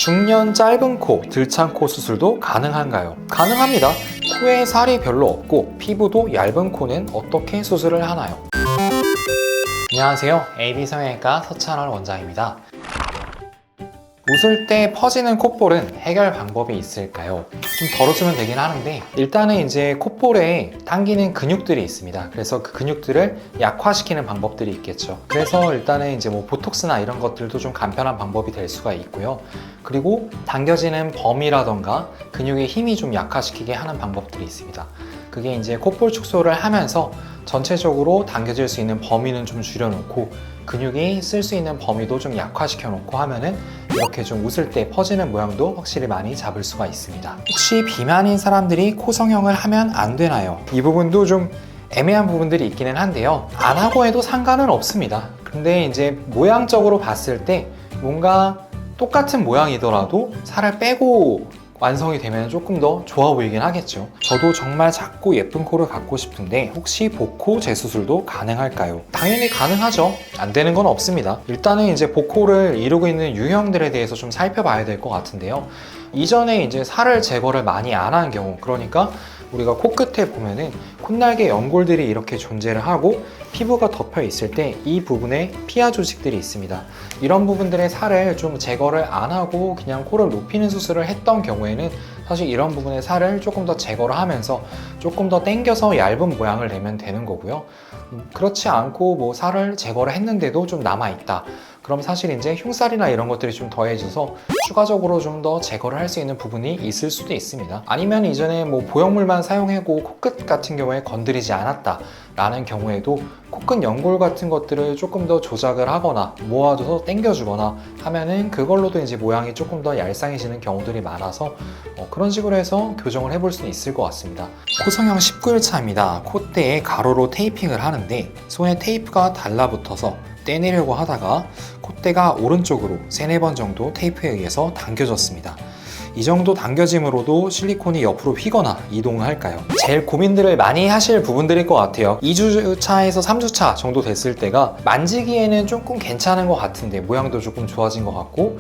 중년 짧은 코, 들창코 수술도 가능한가요? 가능합니다. 코에 살이 별로 없고 피부도 얇은 코는 어떻게 수술을 하나요? 안녕하세요. AB성형외과 서찬원 원장입니다. 웃을 때 퍼지는 콧볼은 해결 방법이 있을까요? 좀 덜어주면 되긴 하는데, 일단은 이제 콧볼에 당기는 근육들이 있습니다. 그래서 그 근육들을 약화시키는 방법들이 있겠죠. 그래서 일단은 이제 뭐 보톡스나 이런 것들도 좀 간편한 방법이 될 수가 있고요. 그리고 당겨지는 범위라던가 근육의 힘이 좀 약화시키게 하는 방법들이 있습니다. 그게 이제 콧볼 축소를 하면서 전체적으로 당겨질 수 있는 범위는 좀 줄여놓고 근육이 쓸 수 있는 범위도 좀 약화시켜 놓고 하면은 이렇게 좀 웃을 때 퍼지는 모양도 확실히 많이 잡을 수가 있습니다. 혹시 비만인 사람들이 코 성형을 하면 안 되나요? 이 부분도 좀 애매한 부분들이 있기는 한데요. 안 하고 해도 상관은 없습니다. 근데 이제 모양적으로 봤을 때 뭔가 똑같은 모양이더라도 살을 빼고 완성이 되면 조금 더 좋아 보이긴 하겠죠. 저도 정말 작고 예쁜 코를 갖고 싶은데 혹시 복코 재수술도 가능할까요? 당연히 가능하죠. 안 되는 건 없습니다. 일단은 이제 복코를 이루고 있는 유형들에 대해서 좀 살펴봐야 될 것 같은데요. 이전에 이제 살을 제거를 많이 안 한 경우, 그러니까 우리가 코끝에 보면은 콧날개 연골들이 이렇게 존재를 하고 피부가 덮여 있을 때 이 부분에 피하 조직들이 있습니다. 이런 부분들의 살을 좀 제거를 안 하고 그냥 코를 높이는 수술을 했던 경우에는 사실 이런 부분의 살을 조금 더 제거를 하면서 조금 더 당겨서 얇은 모양을 내면 되는 거고요. 그렇지 않고 뭐 살을 제거를 했는데도 좀 남아있다. 그럼 사실 이제 흉살이나 이런 것들이 좀 더해져서 추가적으로 좀 더 제거를 할 수 있는 부분이 있을 수도 있습니다. 아니면 이전에 뭐 보형물만 사용하고 코끝 같은 경우에 건드리지 않았다 라는 경우에도 코끝 연골 같은 것들을 조금 더 조작을 하거나 모아줘서 당겨주거나 하면은 그걸로도 이제 모양이 조금 더 얄쌍해지는 경우들이 많아서 그런 식으로 해서 교정을 해볼 수는 있을 것 같습니다. 코성형 19일차입니다. 콧대에 가로로 테이핑을 하는데 손에 테이프가 달라붙어서 떼내려고 하다가 콧대가 오른쪽으로 3-4번 정도 테이프에 의해서 당겨졌습니다. 이 정도 당겨짐으로도 실리콘이 옆으로 휘거나 이동을 할까요? 제일 고민들을 많이 하실 부분들일 것 같아요. 2주차에서 3주차 정도 됐을 때가 만지기에는 조금 괜찮은 것 같은데 모양도 조금 좋아진 것 같고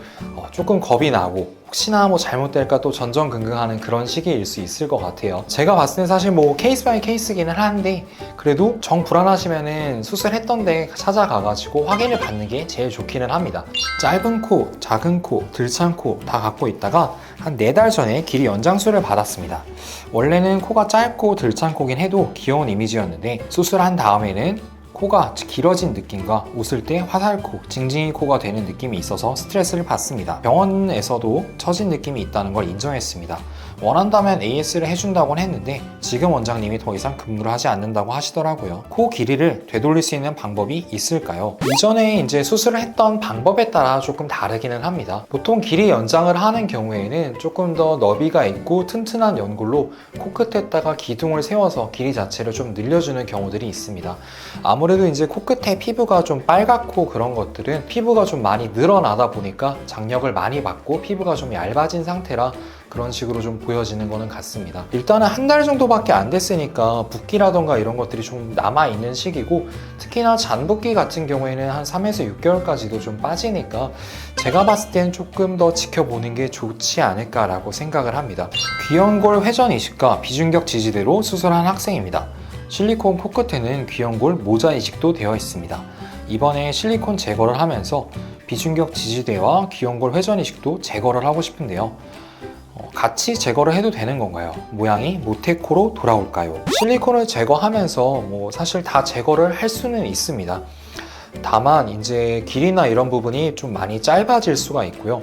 조금 겁이 나고 혹시나 뭐 잘못될까 또 전전긍긍하는 그런 시기일 수 있을 것 같아요. 제가 봤을 땐 사실 뭐 케이스 바이 케이스기는 한데 그래도 정 불안하시면은 수술했던 데 찾아가가지고 확인을 받는 게 제일 좋기는 합니다. 짧은 코, 작은 코, 들찬 코 다 갖고 있다가 한 4달 전에 길이 연장술을 받았습니다. 원래는 코가 짧고 들찬 코긴 해도 귀여운 이미지였는데 수술한 다음에는 코가 길어진 느낌과 웃을 때 화살코, 징징이 코가 되는 느낌이 있어서 스트레스를 받습니다. 병원에서도 처진 느낌이 있다는 걸 인정했습니다. 원한다면 AS를 해준다고는 했는데 지금 원장님이 더 이상 근무를 하지 않는다고 하시더라고요. 코 길이를 되돌릴 수 있는 방법이 있을까요? 이전에 이제 수술을 했던 방법에 따라 조금 다르기는 합니다. 보통 길이 연장을 하는 경우에는 조금 더 너비가 있고 튼튼한 연골로 코끝에다가 기둥을 세워서 길이 자체를 좀 늘려주는 경우들이 있습니다. 아무래도 이제 코끝에 피부가 좀 빨갛고 그런 것들은 피부가 좀 많이 늘어나다 보니까 장력을 많이 받고 피부가 좀 얇아진 상태라 그런 식으로 좀 보여지는 거는 같습니다. 일단은 한 달 정도밖에 안 됐으니까 붓기라던가 이런 것들이 좀 남아있는 시기고 특히나 잔붓기 같은 경우에는 한 3에서 6개월까지도 좀 빠지니까 제가 봤을 땐 조금 더 지켜보는 게 좋지 않을까라고 생각을 합니다. 귀연골 회전 이식과 비중격 지지대로 수술한 학생입니다. 실리콘 코끝에는 귀연골 모자 이식도 되어 있습니다. 이번에 실리콘 제거를 하면서 비중격 지지대와 귀연골 회전 이식도 제거를 하고 싶은데요. 같이 제거를 해도 되는 건가요? 모양이 모태코로 돌아올까요? 실리콘을 제거하면서 뭐 사실 다 제거를 할 수는 있습니다. 다만 이제 길이나 이런 부분이 좀 많이 짧아질 수가 있고요.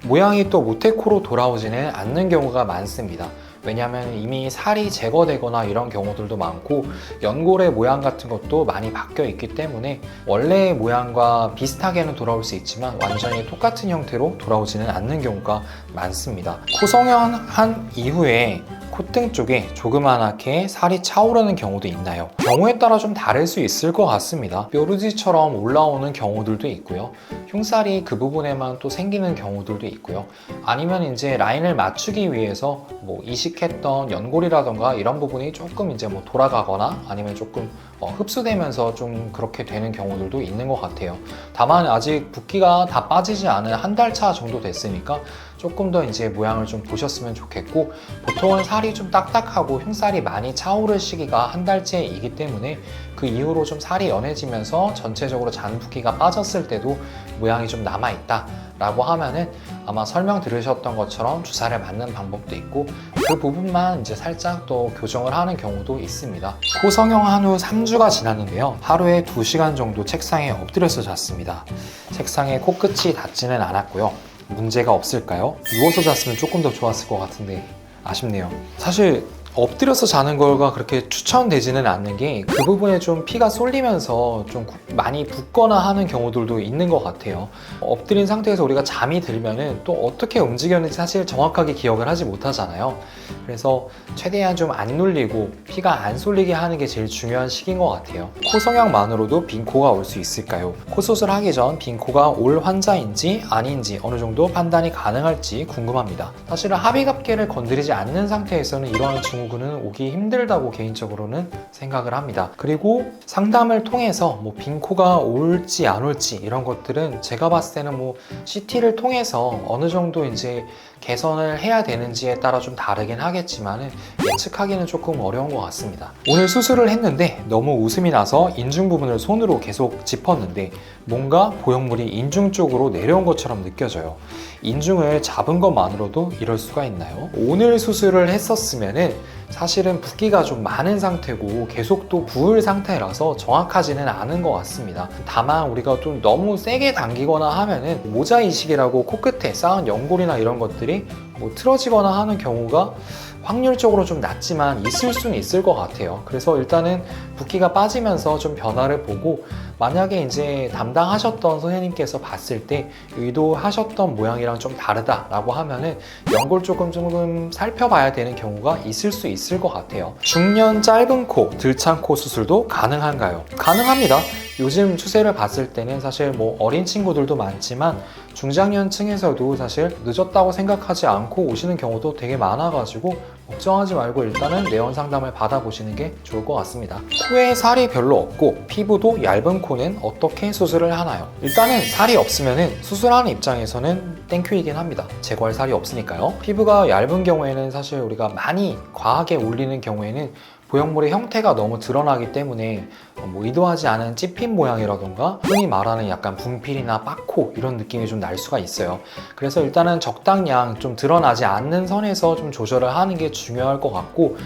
모양이 또 모태코로 돌아오지는 않는 경우가 많습니다. 왜냐하면 이미 살이 제거되거나 이런 경우들도 많고 연골의 모양 같은 것도 많이 바뀌어 있기 때문에 원래의 모양과 비슷하게는 돌아올 수 있지만 완전히 똑같은 형태로 돌아오지는 않는 경우가 많습니다. 코 성형한 이후에 콧등 쪽에 조그만하게 살이 차오르는 경우도 있나요? 경우에 따라 좀 다를 수 있을 것 같습니다. 뾰루지처럼 올라오는 경우들도 있고요. 흉살이 그 부분에만 또 생기는 경우들도 있고요. 아니면 이제 라인을 맞추기 위해서 뭐 이식했던 연골이라던가 이런 부분이 조금 이제 뭐 돌아가거나 아니면 조금 흡수되면서 좀 그렇게 되는 경우들도 있는 것 같아요. 다만 아직 붓기가 다 빠지지 않은 한 달 차 정도 됐으니까 조금 더 이제 모양을 좀 보셨으면 좋겠고, 보통은 살이 좀 딱딱하고 흉살이 많이 차오를 시기가 한 달째이기 때문에 그 이후로 좀 살이 연해지면서 전체적으로 잔 붓기가 빠졌을 때도 모양이 좀 남아있다 라고 하면은 아마 설명 들으셨던 것처럼 주사를 맞는 방법도 있고, 그 부분만 이제 살짝 또 교정을 하는 경우도 있습니다. 코 성형한 후 3주가 지났는데요. 하루에 2시간 정도 책상에 엎드려서 잤습니다. 책상에 코끝이 닿지는 않았고요. 문제가 없을까요? 누워서 잤으면 조금 더 좋았을 것 같은데 아쉽네요. 사실 엎드려서 자는 거가 그렇게 추천되지는 않는 게, 그 부분에 좀 피가 쏠리면서 좀 많이 붓거나 하는 경우들도 있는 것 같아요. 엎드린 상태에서 우리가 잠이 들면은 또 어떻게 움직였는지 사실 정확하게 기억을 하지 못하잖아요. 그래서 최대한 좀 안 눌리고 피가 안 쏠리게 하는 게 제일 중요한 시기인 것 같아요. 코 성형만으로도 빈 코가 올 수 있을까요? 코 수술하기 전 빈 코가 올 환자인지 아닌지 어느 정도 판단이 가능할지 궁금합니다. 사실은 합의갑계를 건드리지 않는 상태에서는 이러한 증후군은 오기 힘들다고 개인적으로는 생각을 합니다. 그리고 상담을 통해서 뭐 빈 코가 올지 안 올지 이런 것들은 제가 봤을 때는 뭐 CT를 통해서 어느 정도 이제 개선을 해야 되는지에 따라 좀 다르긴 하겠지만 예측하기는 조금 어려운 것 같습니다. 오늘 수술을 했는데 너무 웃음이 나서 인중 부분을 손으로 계속 짚었는데 뭔가 보형물이 인중 쪽으로 내려온 것처럼 느껴져요. 인중을 잡은 것만으로도 이럴 수가 있나요? 오늘 수술을 했었으면은 사실은 붓기가 좀 많은 상태고 계속 또 부을 상태라서 정확하지는 않은 것 같습니다. 다만 우리가 좀 너무 세게 당기거나 하면은 모자 이식이라고 코끝에 쌓은 연골이나 이런 것들이 뭐 틀어지거나 하는 경우가 확률적으로 좀 낮지만 있을 수는 있을 것 같아요. 그래서 일단은 붓기가 빠지면서 좀 변화를 보고, 만약에 이제 담당하셨던 선생님께서 봤을 때 의도하셨던 모양이랑 좀 다르다라고 하면은 연골 조금 살펴봐야 되는 경우가 있을 수 있을 것 같아요. 중년 짧은 코, 들창 코 수술도 가능한가요? 가능합니다. 요즘 추세를 봤을 때는 사실 뭐 어린 친구들도 많지만 중장년층에서도 사실 늦었다고 생각하지 않고 오시는 경우도 되게 많아가지고 걱정하지 말고 일단은 내원 상담을 받아보시는 게 좋을 것 같습니다. 코에 살이 별로 없고 피부도 얇은 코는 어떻게 수술을 하나요? 일단은 살이 없으면은 수술하는 입장에서는 땡큐이긴 합니다. 제거할 살이 없으니까요. 피부가 얇은 경우에는 사실 우리가 많이 과하게 올리는 경우에는 보형물의 형태가 너무 드러나기 때문에 뭐 의도하지 않은 찝힌 모양이라던가 흔히 말하는 약간 분필이나 빠코 이런 느낌이 좀 날 수가 있어요. 그래서 일단은 적당량 좀 드러나지 않는 선에서 좀 조절을 하는 게 중요할 것 같고,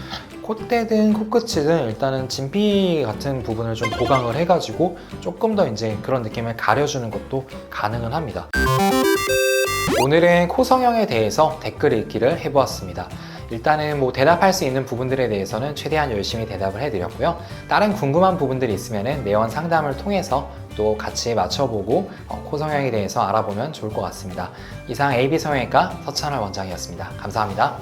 콧대든 코끝이든 일단은 진피 같은 부분을 좀 보강을 해가지고 조금 더 이제 그런 느낌을 가려주는 것도 가능은 합니다. 오늘은 코 성형에 대해서 댓글 읽기를 해보았습니다. 일단은 뭐 대답할 수 있는 부분들에 대해서는 최대한 열심히 대답을 해드렸고요. 다른 궁금한 부분들이 있으면 내원 상담을 통해서 또 같이 맞춰보고 코 성형에 대해서 알아보면 좋을 것 같습니다. 이상 AB성형외과 서찬월 원장이었습니다. 감사합니다.